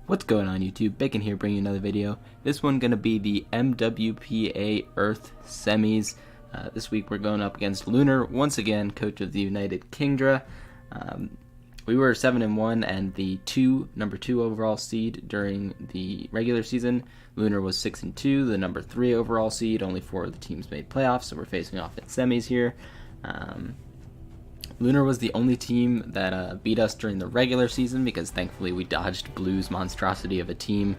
What's going on YouTube? Bacon here bringing you another video. This one going to be the MWPA Earth semis. This week we're going up against Lunar, once again, coach of the United Kingdra. We were 7-1 and the number 2 overall seed during the regular season. Lunar was 6-2, the number 3 overall seed. Only 4 of the teams made playoffs, so we're facing off in semis here. Lunar was the only team that beat us during the regular season because thankfully we dodged Blue's monstrosity of a team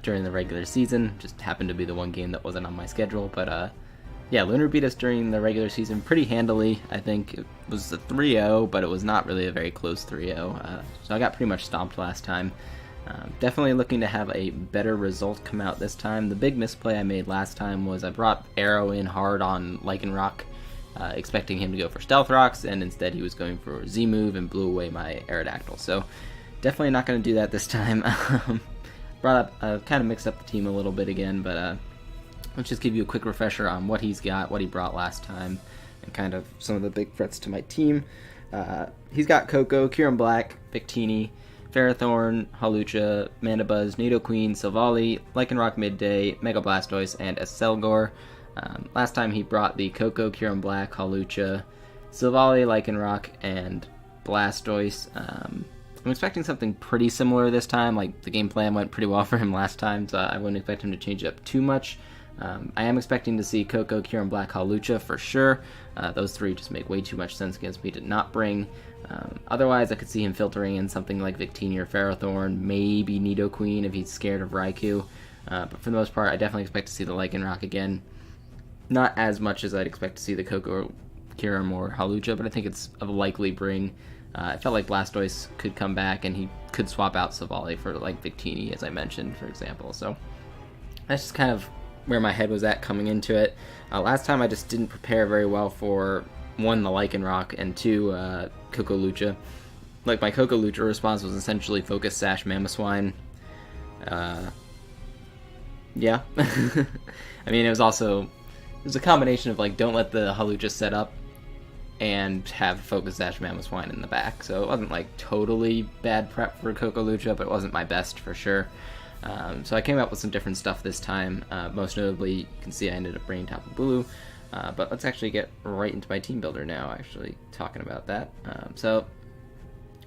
during the regular season. Just happened to be the one game that wasn't on my schedule, but yeah, Lunar beat us during the regular season pretty handily. I think it was a 3-0, but it was not really a very close 3-0, so I got pretty much stomped last time. Definitely looking to have a better result come out this time. The big misplay I made last time was I brought Arrow in hard on Lycanroc, expecting him to go for Stealth Rocks, and instead he was going for Z-move and blew away my Aerodactyl. So definitely not going to do that this time. Kind of mixed up the team a little bit again, but let's just give you a quick refresher on what he's got, what he brought last time, and kind of some of the big threats to my team. He's got Coco, Kyurem Black, Victini, Ferrothorn, Hawlucha, Mandibuzz, Nidoqueen, Silvally, Lycanroc Midday, Mega Blastoise, and Acelgor. Last time he brought the Coco, Kyurem Black, Hawlucha, Silvally, Lycanroc, and Blastoise. I'm expecting something pretty similar this time. Like, the game plan went pretty well for him last time, so I wouldn't expect him to change it up too much. I am expecting to see Coco, Kyurem Black, Hawlucha for sure. Those three just make way too much sense against me to not bring. Otherwise, I could see him filtering in something like Victini or Ferrothorn, maybe Nidoqueen if he's scared of Raikou. But for the most part, I definitely expect to see the Lycanroc again. Not as much as I'd expect to see the Coco, Kyurem, or Hawlucha, but I think it's a likely bring. I felt like Blastoise could come back and he could swap out Silvally for like Victini, as I mentioned, for example. So that's just kind of where my head was at coming into it. Last time I just didn't prepare very well for, 1, the Lycanroc, and 2, Cocolucha. Like, my Cocolucha response was essentially Focus Sash Mamoswine. Yeah. I mean, it was a combination of, like, don't let the Hawlucha set up and have Focus Sash Mamoswine in the back. So it wasn't, like, totally bad prep for Cocolucha, but it wasn't my best for sure. So I came up with some different stuff this time. Most notably, you can see I ended up bringing Tapu Bulu. But let's actually get right into my team builder now, actually talking about that. So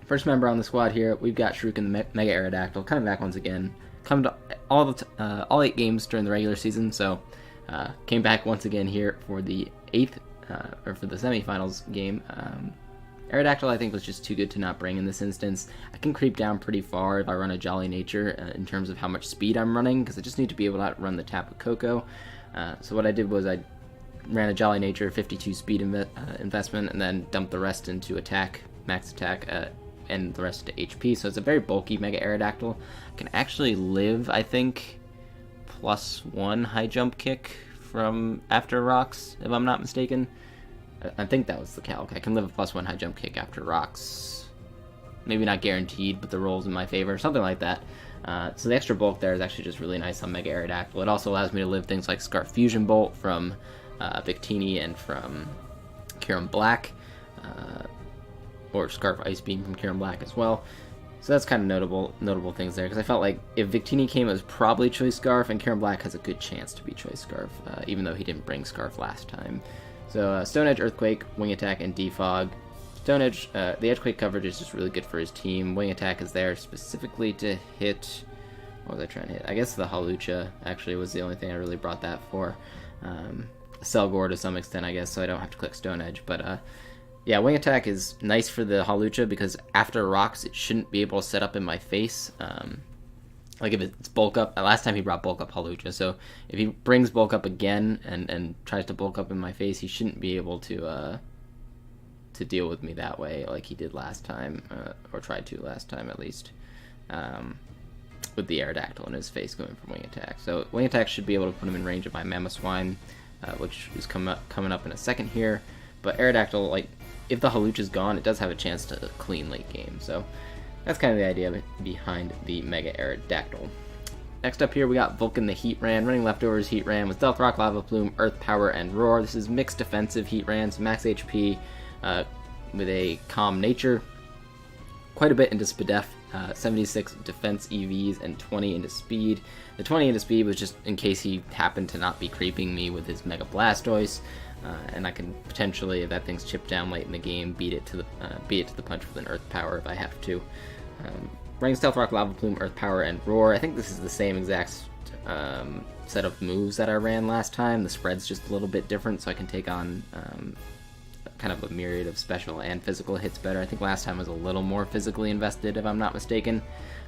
first member on the squad here, we've got Shuriken the Mega Aerodactyl, coming back once again. Come to all 8 games during the regular season, so came back once again here for the 8th, or for the semifinals game. Aerodactyl, I think, was just too good to not bring in this instance. I can creep down pretty far if I run a Jolly Nature in terms of how much speed I'm running, because I just need to be able to outrun the Tapu Koko. So what I did was I ran a Jolly Nature, 52 speed investment, and then dumped the rest into attack, max attack, and the rest into HP. So it's a very bulky Mega Aerodactyl. Can actually live, I think, +1 high jump kick from after rocks, if I'm not mistaken. I think that was the calc. I can live a +1 high jump kick after rocks. Maybe not guaranteed, but the roll's in my favor, something like that. So the extra bulk there is actually just really nice on Mega Aerodactyl. It also allows me to live things like Scarf Fusion Bolt from Victini and from Kyurem Black, or Scarf Ice Beam from Kyurem Black as well. So that's kind of notable things there, because I felt like if Victini came, it was probably Choice Scarf, and Kyurem Black has a good chance to be Choice Scarf, even though he didn't bring Scarf last time. So Stone Edge, Earthquake, Wing Attack, and Defog. Stone Edge, the Edgequake coverage is just really good for his team. Wing Attack is there specifically to hit, what was I trying to hit? I guess the Hawlucha actually was the only thing I really brought that for. Acelgor to some extent, I guess, so I don't have to click Stone Edge. But yeah, Wing Attack is nice for the Hawlucha because after rocks, it shouldn't be able to set up in my face. Like if it's bulk up, last time he brought bulk up Hawlucha, so if he brings bulk up again and tries to bulk up in my face, he shouldn't be able to deal with me that way like he did last time, or tried to last time at least, with the Aerodactyl in his face going for Wing Attack. So Wing Attack should be able to put him in range of my Mamoswine, which is coming up in a second here. But Aerodactyl, like, if the Hawlucha's gone, it does have a chance to clean late game, so that's kind of the idea behind the Mega Aerodactyl. Next up here, we got Vulcan the Heatran, running leftovers Heatran with Stealth Rock, Lava Plume, Earth Power, and Roar. This is mixed defensive Heatran, so max HP with a calm nature. Quite a bit into Spadef 76 defense EVs, and 20 into speed. The 20 into speed was just in case he happened to not be creeping me with his Mega Blastoise, and I can potentially, if that thing's chipped down late in the game, beat it to the punch with an Earth Power if I have to. Running Stealth Rock, Lava Plume, Earth Power, and Roar. I think this is the same exact set of moves that I ran last time. The spread's just a little bit different, so I can take on kind of a myriad of special and physical hits better. I think last time was a little more physically invested, if I'm not mistaken.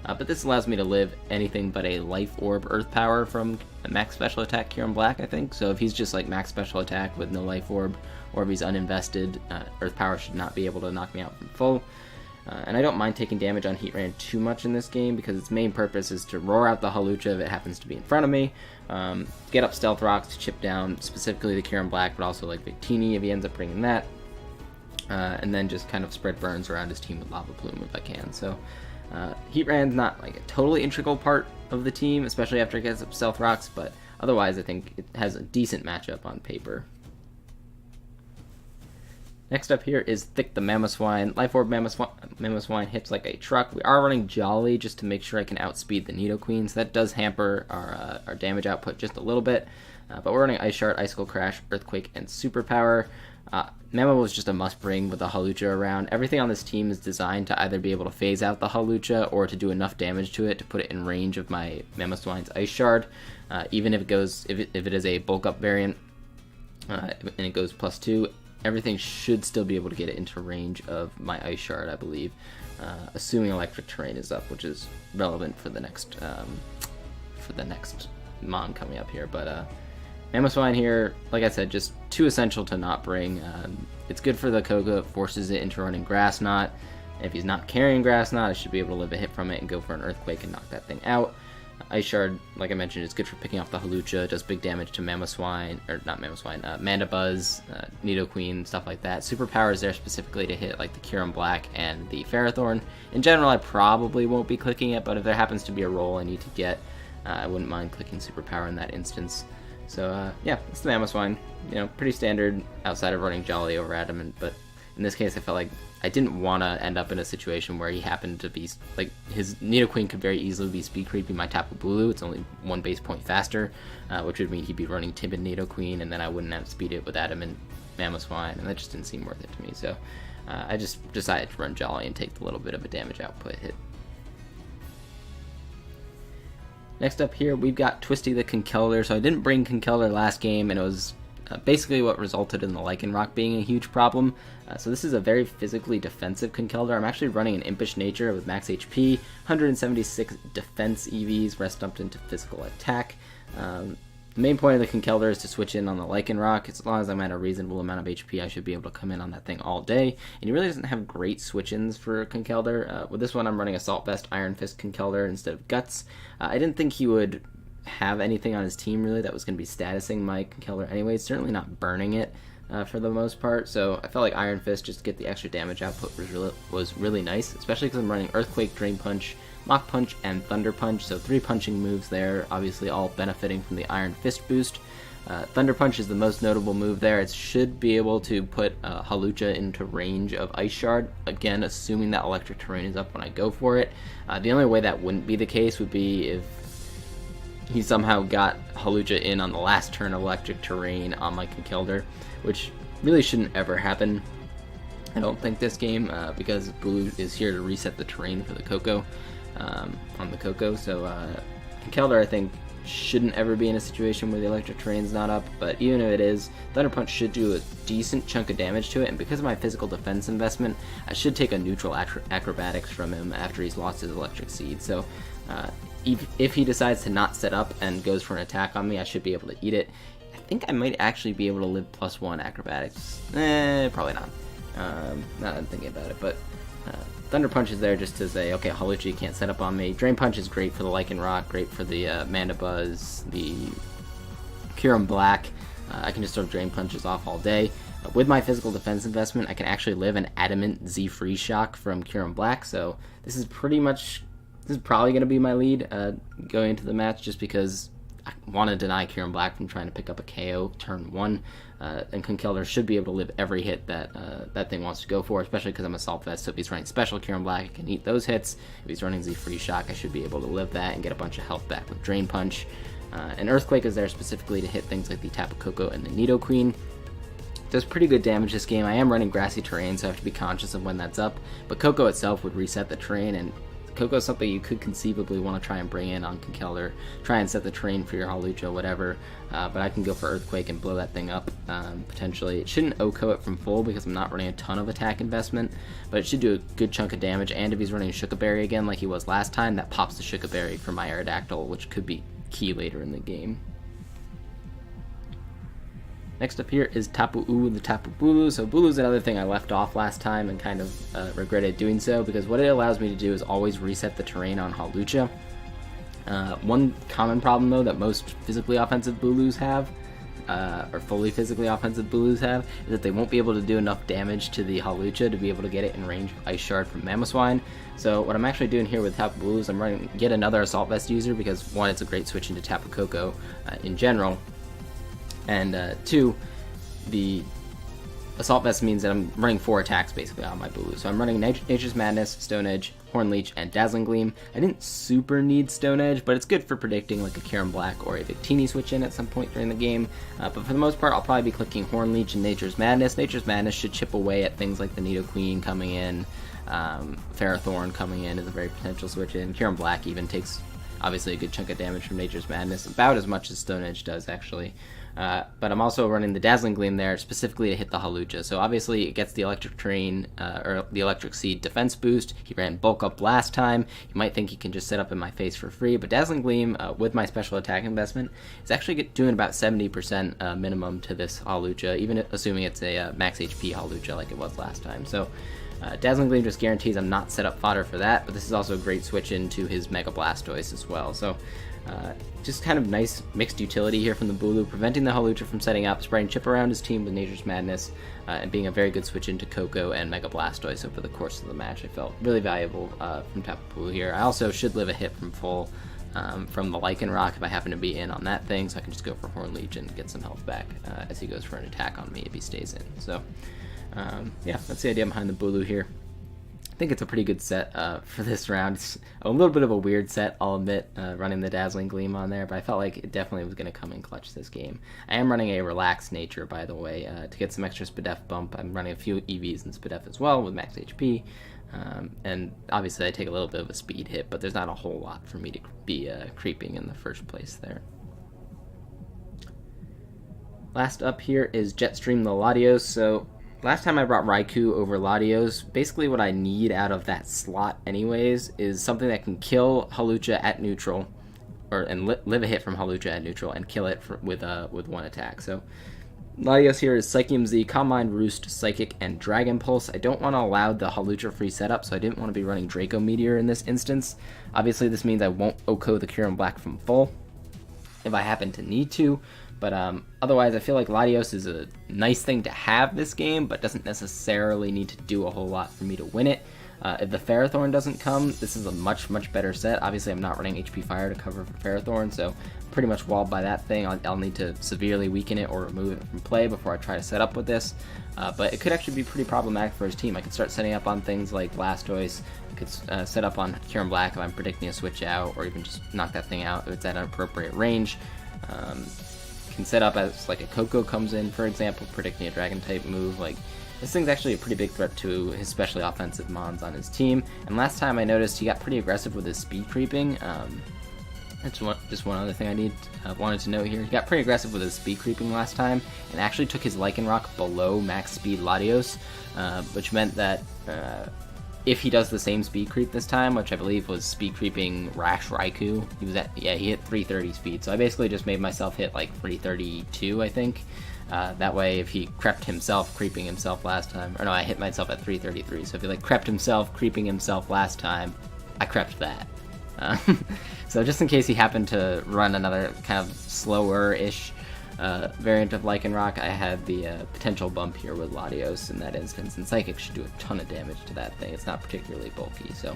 But this allows me to live anything but a Life Orb Earth Power from Max Special Attack Kyurem Black, I think. So if he's just like Max Special Attack with no Life Orb, or if he's uninvested, Earth Power should not be able to knock me out from full. And I don't mind taking damage on Heatran too much in this game because its main purpose is to roar out the Hawlucha if it happens to be in front of me, get up Stealth Rocks to chip down specifically the Kyurem Black, but also like Victini if he ends up bringing that, and then just kind of spread burns around his team with Lava Plume if I can. So Heatran's not like a totally integral part of the team, especially after it gets up Stealth Rocks, but otherwise I think it has a decent matchup on paper. Next up here is Thick the Mamoswine. Life Orb Mamoswine hits like a truck. We are running Jolly just to make sure I can outspeed the Nidoqueen, so that does hamper our damage output just a little bit. But we're running Ice Shard, Icicle Crash, Earthquake, and Superpower. Mamo was just a must-bring with the Hawlucha around. Everything on this team is designed to either be able to phase out the Hawlucha or to do enough damage to it to put it in range of my Mamoswine's Ice Shard. Even if it is a bulk-up variant and it goes +2, everything should still be able to get it into range of my Ice Shard, I believe, assuming Electric Terrain is up, which is relevant for the next Mon coming up here. But Mamoswine here, like I said, just too essential to not bring. It's good for the Koga, it forces it into running Grass Knot. If he's not carrying Grass Knot, I should be able to live a hit from it and go for an Earthquake and knock that thing out. Ice Shard, like I mentioned, is good for picking off the Hawlucha, does big damage to Mamoswine, or not Mamoswine, Mandibuzz, Nidoqueen, stuff like that. Superpower is there specifically to hit like the Kyurem Black and the Ferrothorn. In general, I probably won't be clicking it, but if there happens to be a roll I need to get, I wouldn't mind clicking Superpower in that instance. So yeah, it's the Mamoswine. You know, pretty standard outside of running Jolly over Adamant, but in this case I felt like I didn't want to end up in a situation where he happened to be, like, his Nidoqueen could very easily be speed creeping my Tapu Bulu. It's only 1 base point faster, which would mean he'd be running Timid Nidoqueen, and then I wouldn't have speed it with Adamant Mamoswine, and that just didn't seem worth it to me. So I just decided to run Jolly and take the little bit of a damage output hit. Next up here, we've got Twisty the Conkeldurr. So I didn't bring Conkeldurr last game, and it was basically what resulted in the Lycanroc being a huge problem. So this is a very physically defensive Conkeldurr. I'm actually running an Impish Nature with max HP, 176 defense EVs, rest up into physical attack. The main point of the Conkeldurr is to switch in on the Lycanroc. As long as I'm at a reasonable amount of HP, I should be able to come in on that thing all day. And he really doesn't have great switch-ins for Conkeldurr. With this one, I'm running Assault Vest, Iron Fist Conkeldurr instead of Guts. I didn't think he would have anything on his team really that was going to be statusing my Conkeldurr anyway. It's certainly not burning it for the most part, so I felt like Iron Fist just to get the extra damage output was really nice, especially because I'm running Earthquake, Drain Punch, Mach Punch, and Thunder Punch, so 3 punching moves there, obviously all benefiting from the Iron Fist boost. Thunder Punch is the most notable move there. It should be able to put Hawlucha into range of Ice Shard, again assuming that Electric Terrain is up when I go for it. The only way that wouldn't be the case would be if he somehow got Hawlucha in on the last turn of Electric Terrain on my Conkeldurr, which really shouldn't ever happen, I don't think, this game, because Blue is here to reset the terrain for the Koko, on the Koko, so Conkeldurr, I think, shouldn't ever be in a situation where the Electric Terrain's not up, but even if it is, Thunder Punch should do a decent chunk of damage to it, and because of my physical defense investment, I should take a neutral acrobatics from him after he's lost his Electric Seed, so if he decides to not set up and goes for an attack on me, I should be able to eat it. I think I might actually be able to live +1 acrobatics. Probably not. Now that I'm thinking about it, but Thunder Punch is there just to say, okay, Hawlucha, you can't set up on me. Drain Punch is great for the Lycanroc, great for the Mandibuzz, the Kyurem Black. I can just throw Drain Punches off all day. With my physical defense investment, I can actually live an Adamant Z-Freeze Shock from Kyurem Black, so this is probably going to be my lead going into the match, just because I want to deny Kieran Black from trying to pick up a KO turn 1, and Kildra should be able to live every hit that that thing wants to go for, especially because I'm Assault Vest, so if he's running Special Kieran Black, I can eat those hits. If he's running Z Free Shock, I should be able to live that and get a bunch of health back with Drain Punch. And Earthquake is there specifically to hit things like the Tapu Koko and the Nidoqueen. Does pretty good damage this game. I am running Grassy Terrain, so I have to be conscious of when that's up, but Koko itself would reset the terrain, and Koko is something you could conceivably want to try and bring in on Kildra, try and set the terrain for your Hawlucha, whatever, but I can go for Earthquake and blow that thing up, potentially. It shouldn't OHKO it from full because I'm not running a ton of attack investment, but it should do a good chunk of damage, and if he's running Shuka Berry again like he was last time, that pops the Shuka Berry for my Aerodactyl, which could be key later in the game. Next up here is Tapu-U, the Tapu Bulu. So Bulu's another thing I left off last time and kind of regretted doing so, because what it allows me to do is always reset the terrain on Hawlucha. One common problem though that most physically offensive Bulus have, or fully physically offensive Bulus have, is that they won't be able to do enough damage to the Hawlucha to be able to get it in range of Ice Shard from Mamoswine. So what I'm actually doing here with Tapu Bulu is I'm running yet another Assault Vest user, because one, it's a great switch into Tapu Koko in general, and 2, the Assault Vest means that I'm running 4 attacks basically on my Bulu. So I'm running Nature's Madness, Stone Edge, Horn Leech, and Dazzling Gleam. I didn't super need Stone Edge, but it's good for predicting like a Kieran Black or a Victini switch in at some point during the game. But for the most part, I'll probably be clicking Horn Leech and Nature's Madness. Nature's Madness should chip away at things like the Nidoqueen coming in, Ferrothorn coming in is a very potential switch in. Kieran Black even takes obviously a good chunk of damage from Nature's Madness, about as much as Stone Edge does actually. But I'm also running the Dazzling Gleam there specifically to hit the Hawlucha. So obviously it gets the Electric Terrain, or the Electric Seed defense boost. He ran Bulk Up last time. You might think he can just set up in my face for free, but Dazzling Gleam, with my special attack investment, is actually doing about 70% minimum to this Hawlucha, even assuming it's a max HP Hawlucha like it was last time. So Dazzling Gleam just guarantees I'm not set up fodder for that, but this is also a great switch into his Mega Blastoise as well. So just kind of nice mixed utility here from the Bulu, preventing the Hawlucha from setting up, spreading chip around his team with Nature's Madness, and being a very good switch into Koko and Mega Blastoise over the course of the match. I felt really valuable from Tapu Bulu here. I also should live a hit from full from the Lycanroc if I happen to be in on that thing, so I can just go for Horn Leech and get some health back as he goes for an attack on me if he stays in. So yeah, that's the idea behind the Bulu here. I think it's a pretty good set for this round. It's a little bit of a weird set, I'll admit, running the Dazzling Gleam on there, but I felt like it definitely was going to come in clutch this game. I am running a Relaxed Nature, by the way, to get some extra Spadef bump. I'm running a few EVs and Spadef as well with max HP, and obviously I take a little bit of a speed hit, but there's not a whole lot for me to be creeping in the first place there. Last up here is Jetstream the Latios. So last time I brought Raikou over Latios. Basically what I need out of that slot anyways is something that can kill Hawlucha at neutral, and live a hit from Hawlucha at neutral and kill it with one attack. So Latios here is Psychium Z, Calm Mind, Roost, Psychic, and Dragon Pulse. I don't want to allow the Hawlucha free setup, so I didn't want to be running Draco Meteor in this instance. Obviously this means I won't OHKO the Kieran Black from full if I happen to need to. But otherwise, I feel like Latios is a nice thing to have this game, but doesn't necessarily need to do a whole lot for me to win it. If the Ferrothorn doesn't come, this is a much, much better set. Obviously, I'm not running HP Fire to cover for Ferrothorn, so pretty much walled by that thing. I'll need to severely weaken it or remove it from play before I try to set up with this. But it could actually be pretty problematic for his team. I could start setting up on things like Blastoise. I could set up on Kieran Black if I'm predicting a switch out, or even just knock that thing out if it's at an appropriate range. Can set up as like a Koko comes in, for example, predicting a Dragon type move. Like, this thing's actually a pretty big threat to his especially offensive mons on his team. And last time I noticed he got pretty aggressive with his speed creeping. That's just one other thing I wanted to note here. He got pretty aggressive with his speed creeping last time, and actually took his Lycanroc below max speed Latios, which meant that if he does the same speed creep this time, which I believe was speed creeping Rash Raikou, he hit 330 speed. So I basically just made myself hit like 332, I think. That way, if he crept himself, creeping himself last time, or no, I hit myself at 333. So if he like crept himself, creeping himself last time, I crept that. So just in case he happened to run another kind of slower-ish variant of Lycanroc, I had the potential bump here with Latios in that instance, and Psychic should do a ton of damage to that thing. It's not particularly bulky, so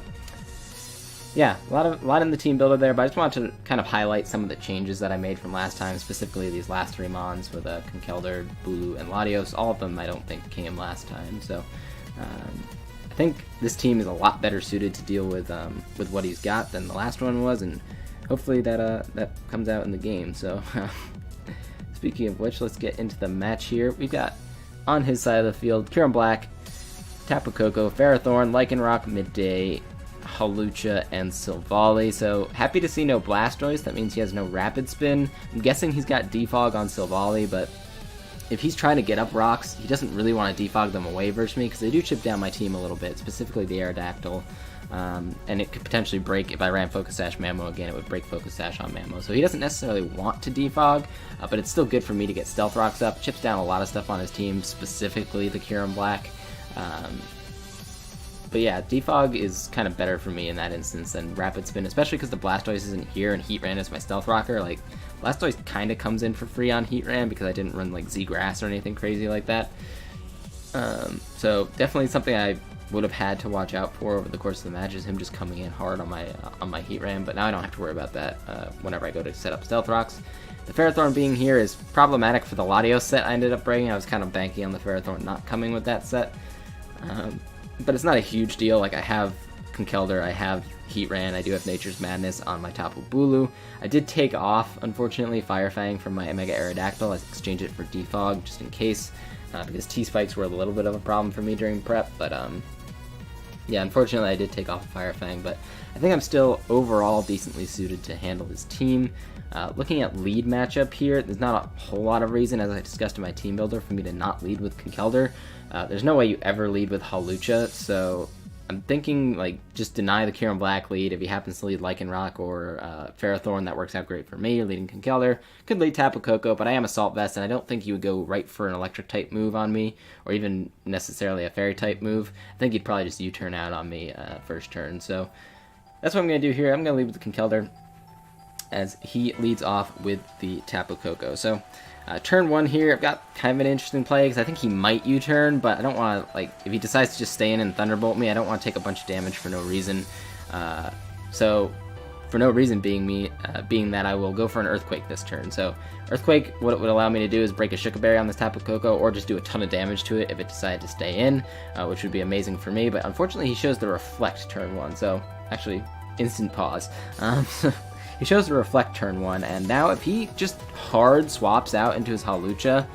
yeah, a lot in the team builder there, but I just wanted to kind of highlight some of the changes that I made from last time, specifically these last 3 Mons with Kynkeldr, Bulu, and Latios. All of them I don't think came last time, so I think this team is a lot better suited to deal with what he's got than the last one was, and hopefully that comes out in the game. So speaking of which, let's get into the match here. We've got on his side of the field Kyurem Black, Tapu Koko, Ferrothorn, Lycanroc, Midday, Hawlucha, and Silvally. So happy to see no Blastoise. That means he has no Rapid Spin. I'm guessing he's got Defog on Silvally, but if he's trying to get up rocks, he doesn't really want to defog them away versus me, because they do chip down my team a little bit, specifically the Aerodactyl. And it could potentially break, if I ran Focus Sash Mammo again, it would break Focus Sash on Mammo. So he doesn't necessarily want to defog, but it's still good for me to get Stealth Rocks up. Chips down a lot of stuff on his team, specifically the Kyurem Black. But yeah, defog is kind of better for me in that instance than Rapid Spin, especially because the Blastoise isn't here and Heatran is my Stealth Rocker. Like, Blastoise kind of comes in for free on Heatran because I didn't run like Z-Grass or anything crazy like that. So definitely something I would have had to watch out for over the course of the match is him just coming in hard on my Heatran, but now I don't have to worry about that whenever I go to set up Stealth Rocks. The Ferrothorn being here is problematic for the Latios set I ended up bringing. I was kind of banking on the Ferrothorn not coming with that set. But it's not a huge deal. Like, I have Kynkeldr, I have Heatran, I do have Nature's Madness on my Tapu Bulu. I did take off, unfortunately, Fire Fang from my Mega Aerodactyl. I exchanged it for Defog just in case, because T-Spikes were a little bit of a problem for me during prep. But yeah, unfortunately I did take off a Fire Fang, but I think I'm still overall decently suited to handle this team. Looking at lead matchup here, there's not a whole lot of reason, as I discussed in my team builder, for me to not lead with Kynkeldr. There's no way you ever lead with Hawlucha, so I'm thinking, like, just deny the Kyurem Black lead. If he happens to lead Lycanroc or Ferrothorn, that works out great for me. Leading Kynkeldr could lead Tapu Koko, but I am Assault Vest, and I don't think he would go right for an Electric-type move on me, or even necessarily a Fairy-type move. I think he'd probably just U-turn out on me first turn, so that's what I'm going to do here. I'm going to lead with the Kynkeldr, as he leads off with the Tapu Koko. So turn 1 here, I've got kind of an interesting play, because I think he might U-turn, but I don't want to, like, if he decides to just stay in and Thunderbolt me, I don't want to take a bunch of damage for no reason. So, for no reason being that I will go for an Earthquake this turn. So, Earthquake, what it would allow me to do is break a Shuka Berry on this Tapu Koko, or just do a ton of damage to it if it decided to stay in, which would be amazing for me, but unfortunately he shows the Reflect turn 1, so, actually, instant pause. He shows the Reflect turn 1, and now if he just hard swaps out into his Hawlucha,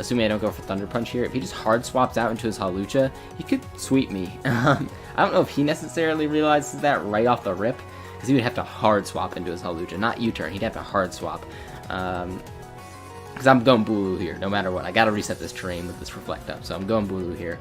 assuming I don't go for Thunder Punch here, if he just hard swaps out into his Hawlucha, he could sweep me. I don't know if he necessarily realizes that right off the rip, because he would have to hard swap into his Hawlucha, not U-turn, he'd have to hard swap. Because I'm going Bulu here, no matter what. I gotta reset this terrain with this Reflect up, so I'm going Bulu here.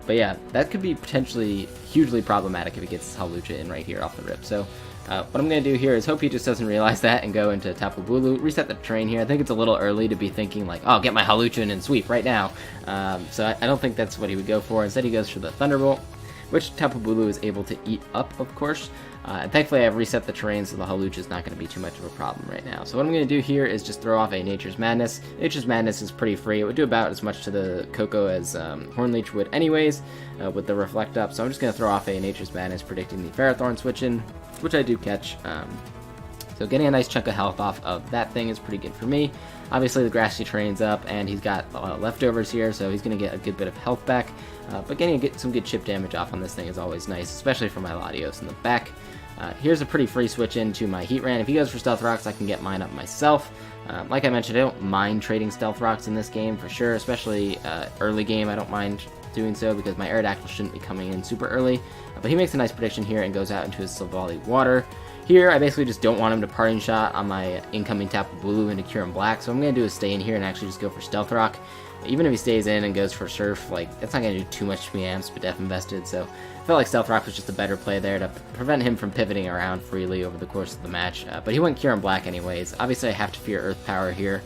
But yeah, that could be potentially hugely problematic if he gets his Hawlucha in right here off the rip. So what I'm going to do here is hope he just doesn't realize that and go into Tapu Bulu, reset the terrain here. I think it's a little early to be thinking like, oh, get my Hawlucha in and sweep right now. So I don't think that's what he would go for. Instead he goes for the Thunderbolt, which Tapu Bulu is able to eat up, of course. And thankfully I've reset the terrain, so the Hawlucha is not going to be too much of a problem right now. So what I'm going to do here is just throw off a Nature's Madness. Nature's Madness is pretty free. It would do about as much to the Koko as Hornleech would anyways, with the Reflect up. So I'm just going to throw off a Nature's Madness, predicting the Ferrothorn switch in, which I do catch. So getting a nice chunk of health off of that thing is pretty good for me. Obviously the Grassy Terrain's up, and he's got leftovers here, so he's going to get a good bit of health back. But getting some good chip damage off on this thing is always nice, especially for my Latios in the back. Here's a pretty free switch into my Heatran. If he goes for Stealth Rocks, I can get mine up myself. Like I mentioned, I don't mind trading Stealth Rocks in this game for sure, especially early game. I don't mind doing so because my Aerodactyl shouldn't be coming in super early. But he makes a nice prediction here and goes out into his Silvally Water. Here, I basically just don't want him to Parting Shot on my incoming Tapu Bulu into Kyurem Black, so what I'm going to do is stay in here and actually just go for Stealth Rock. Even if he stays in and goes for Surf, like, that's not going to do too much to me. I'm Spadef invested, so I felt like Stealth Rock was just a better play there to prevent him from pivoting around freely over the course of the match. But he went Kyurem Black anyways. Obviously, I have to fear Earth Power here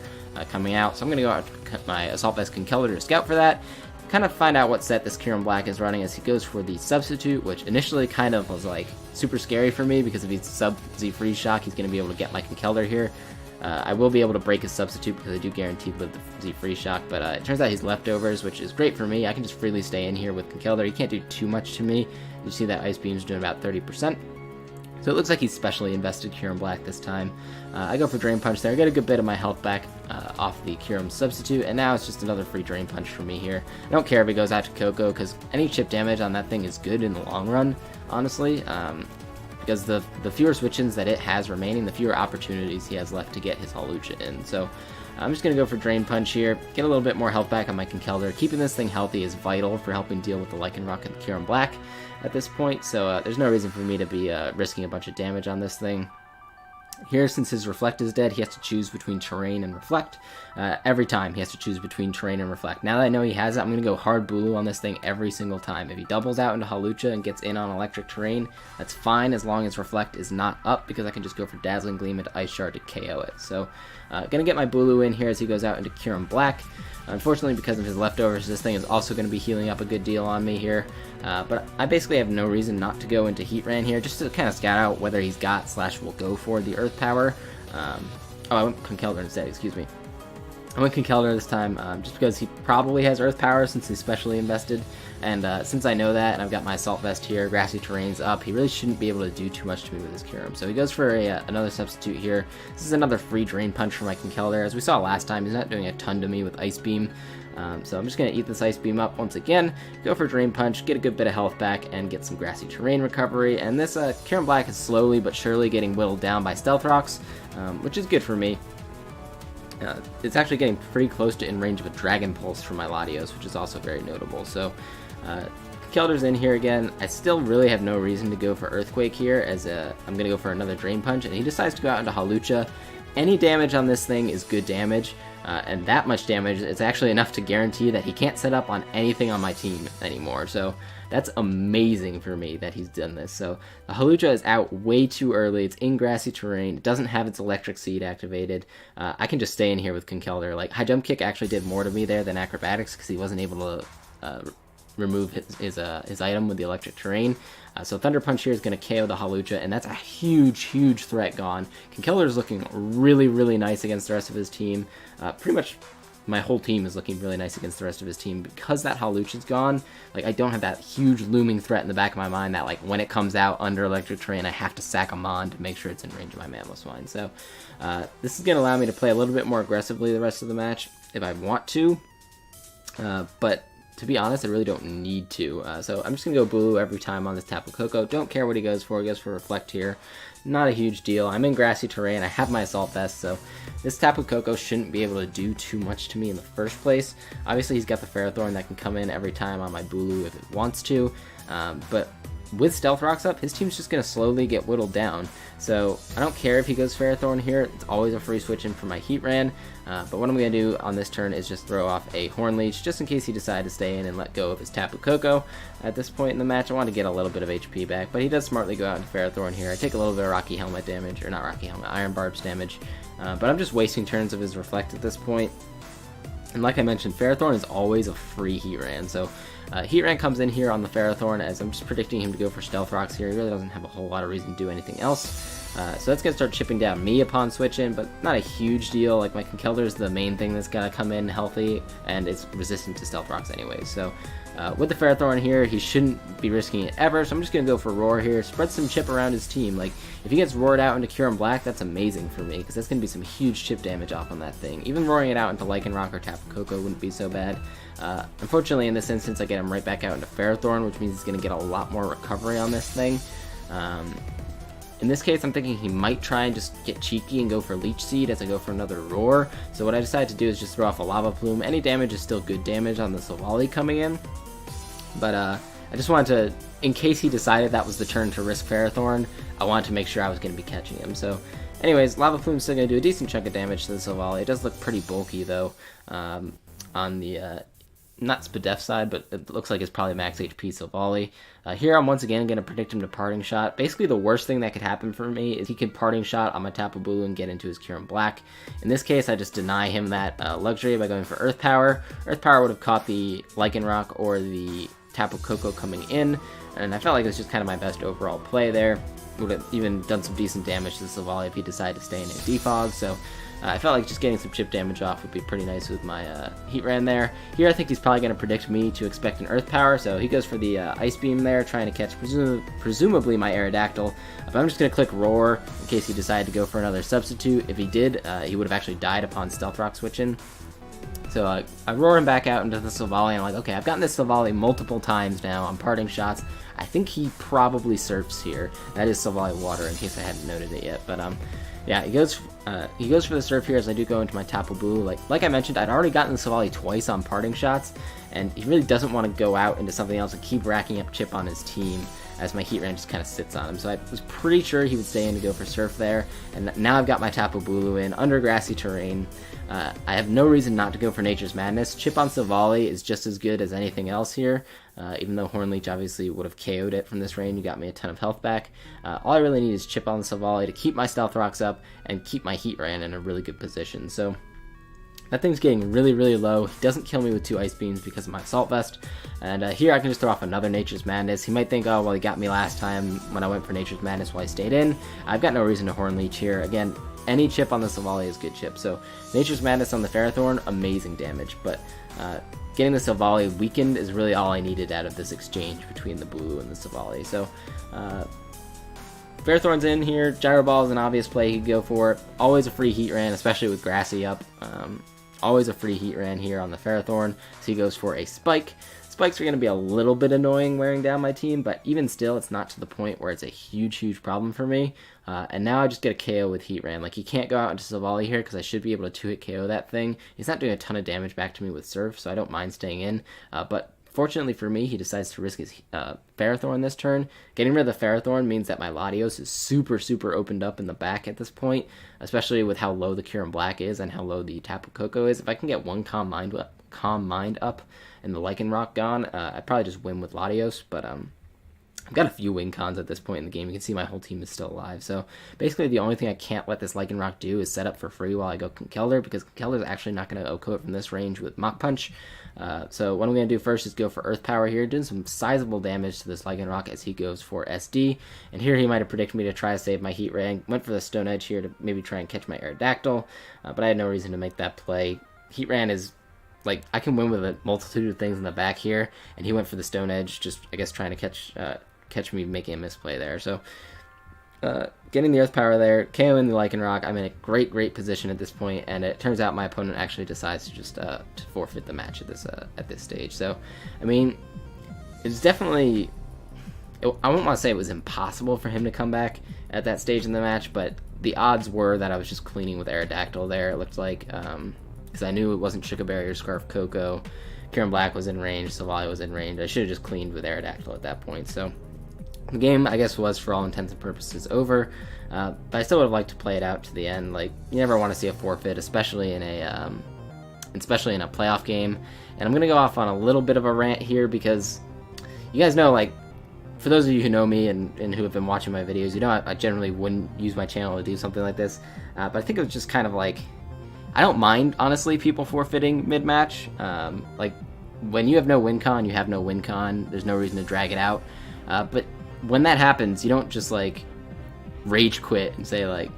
coming out, so I'm going to go out to my Assault Vest Kynkeldr to scout for that. Kind of find out what set this Kyurem Black is running as he goes for the Substitute, which initially kind of was like super scary for me because if he's sub Z Freeze Shock, he's going to be able to get my Kynkeldr here. I will be able to break his substitute because I do guarantee live the free shock, but it turns out he's leftovers, which is great for me. I can just freely stay in here with Kildare. He can't do too much to me. You see that Ice Beam's doing about 30%. So it looks like he's specially invested Kyurem Black this time. I go for Drain Punch there. I get a good bit of my health back off the Kyurem substitute, and now it's just another free Drain Punch for me here. I don't care if he goes out to Coco, because any chip damage on that thing is good in the long run, honestly. Because the fewer switch-ins that it has remaining, the fewer opportunities he has left to get his Hawlucha in. So I'm just going to go for Drain Punch here, get a little bit more health back on my Kildare. Keeping this thing healthy is vital for helping deal with the Lycanroc and the Kyurem Black at this point, so there's no reason for me to be risking a bunch of damage on this thing. Here, since his Reflect is dead, he has to choose between Terrain and Reflect. Every time he has to choose between Terrain and Reflect. Now that I know he has it, I'm going to go hard Bulu on this thing every single time. If he doubles out into Hawlucha and gets in on Electric Terrain, that's fine as long as Reflect is not up, because I can just go for Dazzling Gleam into Ice Shard to KO it. So, going to get my Bulu in here as he goes out into Kyurem Black. Unfortunately, because of his leftovers, this thing is also going to be healing up a good deal on me here. But I basically have no reason not to go into Heatran here, just to kind of scout out whether he's got / will go for the Earth Power. I went Conkeldurr instead, excuse me. I went Conkeldurr this time just because he probably has Earth Power since he's specially invested. And since I know that, and I've got my Assault Vest here, Grassy Terrain's up, he really shouldn't be able to do too much to me with his Kyurem. So he goes for another substitute here. This is another free Drain Punch for my Conkeldurr. As we saw last time, he's not doing a ton to me with Ice Beam. So I'm just going to eat this Ice Beam up once again, go for Drain Punch, get a good bit of health back, and get some Grassy Terrain recovery. And this Kyurem Black is slowly but surely getting whittled down by Stealth Rocks, which is good for me. It's actually getting pretty close to in range of a Dragon Pulse for my Latios, which is also very notable. So Keldur's in here again. I still really have no reason to go for Earthquake here, as I'm going to go for another Drain Punch, and he decides to go out into Hawlucha. Any damage on this thing is good damage, and that much damage is actually enough to guarantee that he can't set up on anything on my team anymore. So that's amazing for me that he's done this. So the Hawlucha is out way too early. It's in Grassy Terrain. It doesn't have its Electric Seed activated. I can just stay in here with Conkeldurr. Like, High Jump Kick actually did more to me there than Acrobatics, because he wasn't able to remove his item with the Electric Terrain. So Thunder Punch here is going to KO the Hawlucha, and that's a huge threat gone. Conkeldurr is looking really nice against the rest of his team. Pretty much my whole team is looking really nice against the rest of his team, because that Hawlucha's gone. Like, I don't have that huge looming threat in the back of my mind that, like, when it comes out under Electric Terrain, I have to sack a Mon to make sure it's in range of my Mamoswine. So this is going to allow me to play a little bit more aggressively the rest of the match if I want to, but to be honest, I really don't need to. So I'm just going to go Bulu every time on this Tapu Koko. Don't care what he goes for. He goes for Reflect here. Not a huge deal. I'm in Grassy Terrain. I have my Assault Vest, so this Tapu Koko shouldn't be able to do too much to me in the first place. Obviously, he's got the Ferrothorn that can come in every time on my Bulu if it wants to, but with Stealth Rocks up, his team's just going to slowly get whittled down. So I don't care if he goes Ferrothorn here. It's always a free switch in for my Heatran. But what I'm going to do on this turn is just throw off a Horn Leech, just in case he decides to stay in and let go of his Tapu Koko. At this point in the match, I want to get a little bit of HP back, but he does smartly go out into Ferrothorn here. I take a little bit of Rocky Helmet damage, or not Rocky Helmet, Iron Barbs damage. But I'm just wasting turns of his Reflect at this point. And like I mentioned, Ferrothorn is always a free Heatran, so Heatran comes in here on the Ferrothorn, as I'm just predicting him to go for Stealth Rocks here. He really doesn't have a whole lot of reason to do anything else. So that's going to start chipping down me upon switch in, but not a huge deal. Like, my Conkeldurr is the main thing that's got to come in healthy, and it's resistant to Stealth Rocks anyways. So with the Ferrothorn here, he shouldn't be risking it ever, so I'm just going to go for Roar here, spread some chip around his team. Like, if he gets roared out into Kyurem Black, that's amazing for me, because that's going to be some huge chip damage off on that thing. Even roaring it out into Lycanroc or Tapu Koko wouldn't be so bad. Unfortunately, in this instance, I get him right back out into Ferrothorn, which means he's going to get a lot more recovery on this thing. In this case, I'm thinking he might try and just get cheeky and go for Leech Seed as I go for another Roar. So what I decided to do is just throw off a Lava Plume. Any damage is still good damage on the Silvally coming in. But I just wanted to, in case he decided that was the turn to risk Ferrothorn, I wanted to make sure I was going to be catching him. So anyways, Lava Plume's still going to do a decent chunk of damage to the Silvally. It does look pretty bulky though on the not Spadef side, but it looks like it's probably max HP Silvally. Here I'm once again going to predict him to Parting Shot. Basically the worst thing that could happen for me is he could Parting Shot on my Tapu Bulu and get into his Kyurem Black. In this case, I just deny him that luxury by going for Earth Power. Earth Power would have caught the Lycanroc or the Tapu Koko coming in, and I felt like it was just kind of my best overall play there. would have even done some decent damage to the Silvally if he decided to stay in a defog, so I felt like just getting some chip damage off would be pretty nice with my Heat Ran there. Here I think he's probably going to predict me to expect an Earth Power, so he goes for the Ice Beam there, trying to catch presumably my Aerodactyl. But I'm just going to click Roar in case he decided to go for another substitute. If he did, he would have actually died upon Stealth Rock switching. So I roar him back out into the Silvally, and I'm like, okay, I've gotten this Silvally multiple times now on parting shots. I think he probably surfs here. That is Silvally Water, in case I hadn't noted it yet. But yeah, he goes for the surf here as I do go into my Tapu Bulu. Like I mentioned, I'd already gotten the Silvally twice on parting shots, and he really doesn't want to go out into something else and keep racking up chip on his team as my Heat Ran just kind of sits on him. So I was pretty sure he would stay in to go for surf there, and now I've got my Tapu Bulu in under grassy terrain. I have no reason not to go for Nature's Madness. Chip on Silvally is just as good as anything else here, even though Hornleech obviously would have KO'd it from this range. You got me a ton of health back. All I really need is Chip on the Silvally to keep my Stealth Rocks up and keep my Heat Ran in a really good position. So that thing's getting really, really low. He doesn't kill me with 2 Ice Beams because of my Assault Vest. And here I can just throw off another Nature's Madness. He might think, oh, well, he got me last time when I went for Nature's Madness while I stayed in. I've got no reason to Hornleech here. Again, any chip on the Silvally is good chip. So Nature's Madness on the Ferrothorn, amazing damage. But getting the Silvally weakened is really all I needed out of this exchange between the Blue and the Silvally. So Ferrothorn's in here. Gyro Ball is an obvious play. He'd go for it. Always a free Heat Ran, especially with Grassy up. Always a free Heat Ran here on the Ferrothorn. So he goes for a Spike. Spikes are going to be a little bit annoying wearing down my team, but even still, it's not to the point where it's a huge, huge problem for me. And now I just get a KO with Heat Ran. Like, he can't go out into Silvally here because I should be able to 2-hit KO that thing. He's not doing a ton of damage back to me with Surf, so I don't mind staying in. But fortunately for me, he decides to risk his Ferrothorn this turn. Getting rid of the Ferrothorn means that my Latios is super, super opened up in the back at this point, especially with how low the Kyurem Black is and how low the Tapu Koko is. If I can get one Calm Mind up and the Lycanroc gone, I'd probably just win with Latios, but I've got a few win cons at this point in the game. You can see my whole team is still alive. So basically the only thing I can't let this Lycanroc do is set up for free while I go Conkeldurr, because Conkeldurr is actually not going to OHKO it from this range with Mach Punch. So what I'm going to do first is go for Earth Power here, doing some sizable damage to this Lycanroc as he goes for SD. And here he might have predicted me to try to save my Heat Ran. Went for the Stone Edge here to maybe try and catch my Aerodactyl, but I had no reason to make that play. Heat Ran is, like, I can win with a multitude of things in the back here, and he went for the Stone Edge, just, I guess, trying to catch me making a misplay there. So getting the Earth Power there, KOing the Lycanroc, I'm in a great, great position at this point, and it turns out my opponent actually decides to just to forfeit the match at this stage. So, I mean, it's definitely, I won't want to say it was impossible for him to come back at that stage in the match, but the odds were that I was just cleaning with Aerodactyl there, it looked like, because I knew it wasn't Sugar Berry or Scarf Coco. Kyurem Black was in range, Silvally was in range. I should have just cleaned with Aerodactyl at that point. So the game, I guess, was for all intents and purposes over, but I still would have liked to play it out to the end. Like, you never want to see a forfeit, especially in a playoff game. And I'm gonna go off on a little bit of a rant here because you guys know, like, for those of you who know me and who have been watching my videos, you know I generally wouldn't use my channel to do something like this. But I think it was just kind of like, I don't mind, honestly, people forfeiting mid-match. Like, when you have no win con, you have no win con. There's no reason to drag it out. But when that happens, you don't just, like, rage quit and say, like,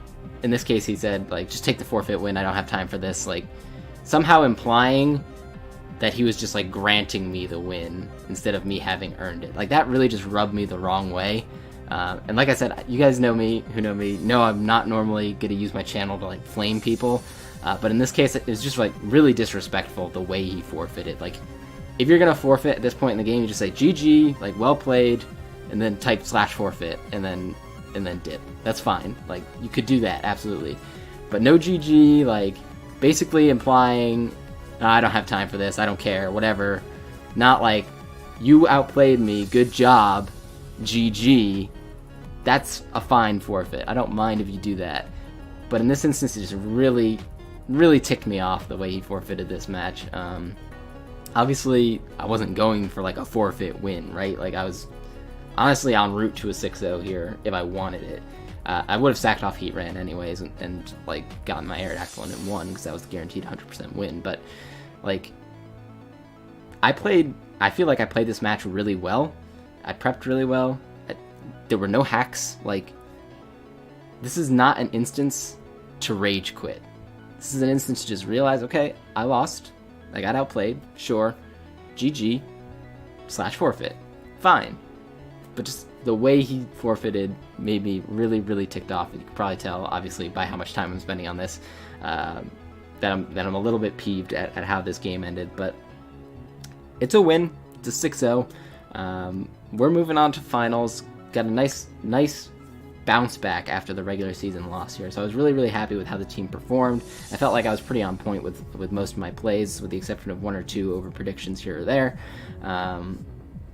in this case he said, like, just take the forfeit win, I don't have time for this. Like, somehow implying that he was just, like, granting me the win instead of me having earned it. Like, that really just rubbed me the wrong way. And like I said, you guys know me, who know me, know I'm not normally going to use my channel to, like, flame people. But in this case, it was just, like, really disrespectful the way he forfeited. Like, if you're going to forfeit at this point in the game, you just say, GG, like, well played, and then type /forfeit, and then dip. That's fine. Like, you could do that, absolutely. But no GG, like, basically implying, oh, I don't have time for this, I don't care, whatever. Not like, you outplayed me, good job, GG. That's a fine forfeit. I don't mind if you do that. But in this instance, it just really, really ticked me off the way he forfeited this match. Obviously, I wasn't going for, like, a forfeit win, right? Like, I was honestly en route to a 6-0 here if I wanted it. I would have sacked off Heat Ran anyways and like, gotten my Aerodactyl and won because that was the guaranteed 100% win. But, like, I feel like I played this match really well. I prepped really well. There were no hacks. Like, this is not an instance to rage quit. This is an instance to just realize, okay, I lost. I got outplayed. Sure. GG. / forfeit. Fine. But just the way he forfeited made me really, really ticked off. You can probably tell, obviously, by how much time I'm spending on this, that I'm a little bit peeved at how this game ended. But it's a win. It's a 6-0. We're moving on to finals. Got a nice bounce back after the regular season loss here. So I was really, really happy with how the team performed. I felt like I was pretty on point with most of my plays, with the exception of 1 or 2 over predictions here or there.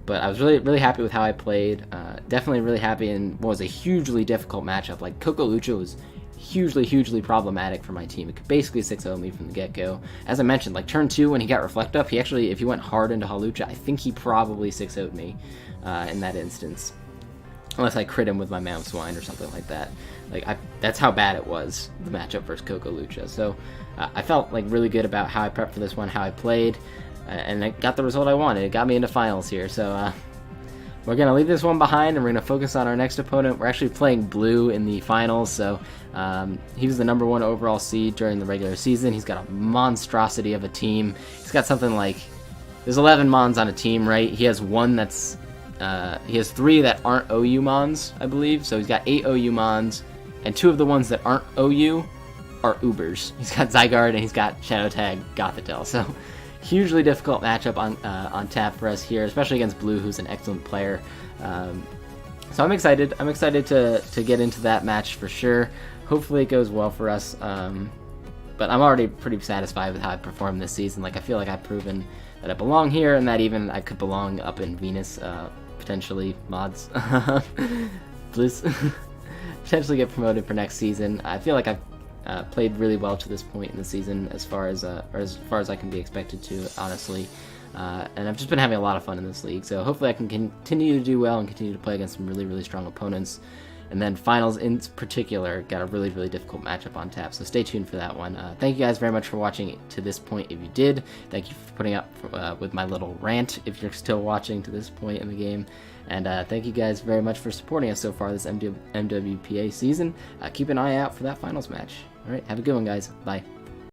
But I was really, really happy with how I played. Definitely really happy in what was a hugely difficult matchup. Like, Coco Lucha was hugely problematic for my team. It could basically 6-0 me from the get-go. As I mentioned, like, turn 2 when he got Reflect Up, he actually, if he went hard into Halucha, I think he probably 6-0'd me in that instance. Unless I crit him with my Mammoth Swine or something like that. Like, that's how bad it was, the matchup versus Coco Lucha. So I felt like really good about how I prepped for this one, how I played, and I got the result I wanted. It got me into finals here. So we're going to leave this one behind, and we're going to focus on our next opponent. We're actually playing Blue in the finals, so he was the #1 overall seed during the regular season. He's got a monstrosity of a team. He's got something like, there's 11 Mons on a team, right? He has one that's, he has 3 that aren't OU Mons, I believe. So he's got 8 OU Mons, and 2 of the ones that aren't OU are Ubers. He's got Zygarde and he's got Shadow Tag Gothitelle. So hugely difficult matchup on tap for us here, especially against Blue, who's an excellent player. So I'm excited. I'm excited to get into that match for sure. Hopefully it goes well for us. But I'm already pretty satisfied with how I performed this season. Like, I feel like I've proven that I belong here, and that even I could belong up in Venus, potentially, mods. Please. Potentially get promoted for next season. I feel like I've played really well to this point in the season, as far as I can be expected to, honestly. And I've just been having a lot of fun in this league, so hopefully I can continue to do well and continue to play against some really, really strong opponents. And then finals in particular, got a really, really difficult matchup on tap, so stay tuned for that one. Thank you guys very much for watching to this point if you did. Thank you for putting up with my little rant if you're still watching to this point in the game. And thank you guys very much for supporting us so far this MWPA season. Keep an eye out for that finals match. Alright, have a good one, guys. Bye.